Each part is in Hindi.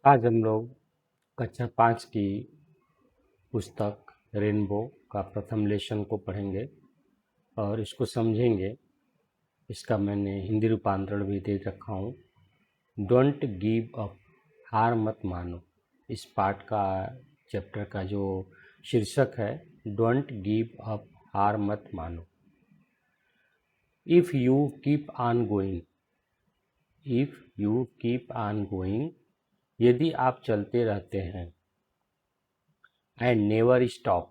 आज हम लोग कक्षा 5 की पुस्तक रेनबो का प्रथम लेसन को पढ़ेंगे और इसको समझेंगे। इसका मैंने हिंदी रूपांतरण भी दे रखा हूँ। डोंट गिव अप, हार मत मानो। इस पाठ का चैप्टर का जो शीर्षक है डोंट गिव अप, हार मत मानो। If you keep on going, if you keep on going, यदि आप चलते रहते हैं। And never stop,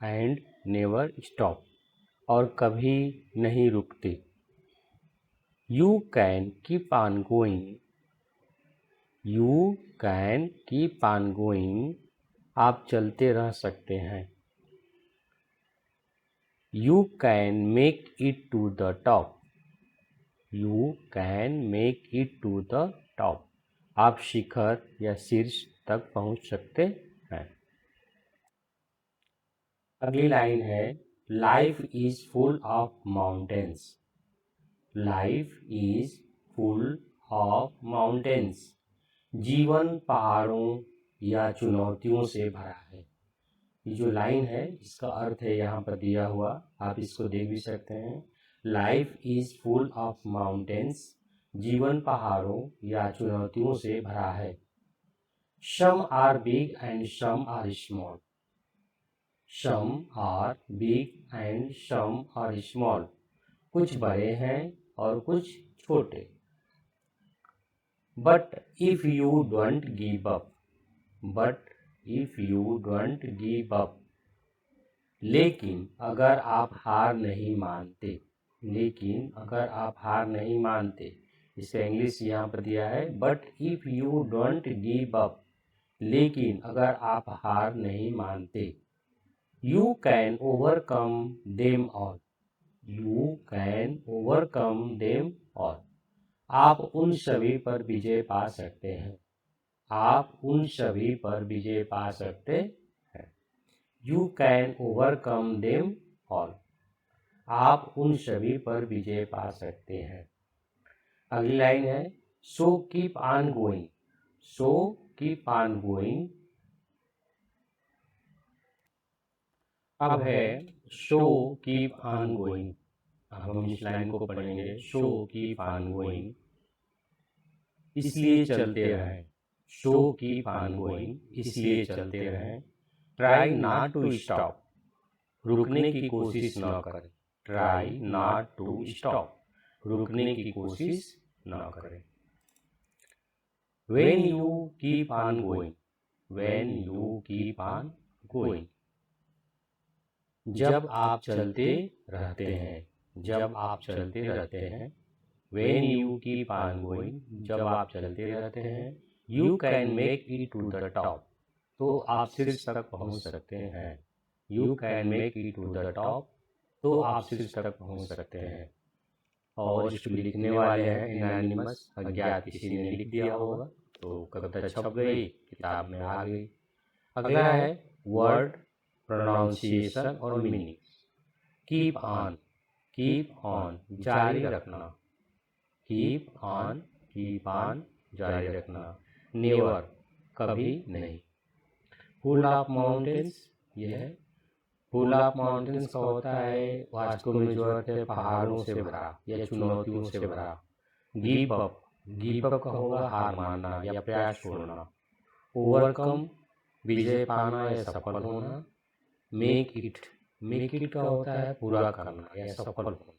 and never stop, और कभी नहीं रुकते। You can keep on going, you can keep on going, आप चलते रह सकते हैं। You can make it to the top, you can make it to the top, आप शिखर या शीर्ष तक पहुंच सकते हैं। अगली लाइन है life is full of mountains, life is full of mountains, जीवन पहाड़ों या चुनौतियों से भरा है। ये जो लाइन है इसका अर्थ है यहाँ पर दिया हुआ, आप इसको देख भी सकते हैं। Life is full of mountains, जीवन पहाड़ों या चुनौतियों से भरा है। Some are big and some are small, some are big and some are small, कुछ बड़े हैं और कुछ छोटे। But if you don't give up, but if you don't give up, लेकिन अगर आप हार नहीं मानते, लेकिन अगर आप हार नहीं मानते, इसका इंग्लिश यहाँ पर दिया है but if you don't give up, लेकिन अगर आप हार नहीं मानते। You can overcome them all, you can overcome them all, आप उन सभी पर विजय पा सकते हैं, आप उन सभी पर विजय पा सकते हैं। You can overcome them all, आप उन सभी पर विजय पा सकते हैं। अगली लाइन है so keep on going, so keep on going. अब है शो कीप ऑन गोइंग। अब हम इस लाइन को पढ़ेंगे शो कीप ऑन गोइंग, इसलिए चलते रहें। शो कीप ऑन गोइंग, इसलिए चलते रहें। ट्राई नॉट टू स्टॉप, रुकने की कोशिश न करें। ट्राई नॉट टू स्टॉप, रुकने की कोशिश न करें। When you keep on going, when you keep on going, जब आप चलते रहते हैं, जब आप चलते रहते हैं। When you keep on going, जब आप चलते रहते हैं। You can make it to the top, तो आप शीर्ष तक पहुंच सकते हैं। You can make it to the top, तो आप शीर्ष तक पहुंच सकते हैं। और इसको लिखने वाले हैं एनोनिमस, अज्ञात किसी ने लिख दिया होगा, तो कविता छप गई, किताब में आ गई। अगला है वर्ड प्रोनाउंसिएशन और meaning. Keep on, keep on, जारी रखना। कीप ऑन, कीप ऑन, जारी रखना। नेवर, कभी नहीं। फुल ऑफ माउंटेन्स, यह है फुल ऑफ माउंटेन्स का होता है वास्तव में जो अर्थ है पहाड़ों से भरा या चुनौतियों से भरा। गिव अप, गिव अप का होगा हार मानना या प्रयास छोड़ना। ओवरकम, विजय पाना या सफल होना। मेक इट, मेक इट का होता है पूरा करना या सफल होना।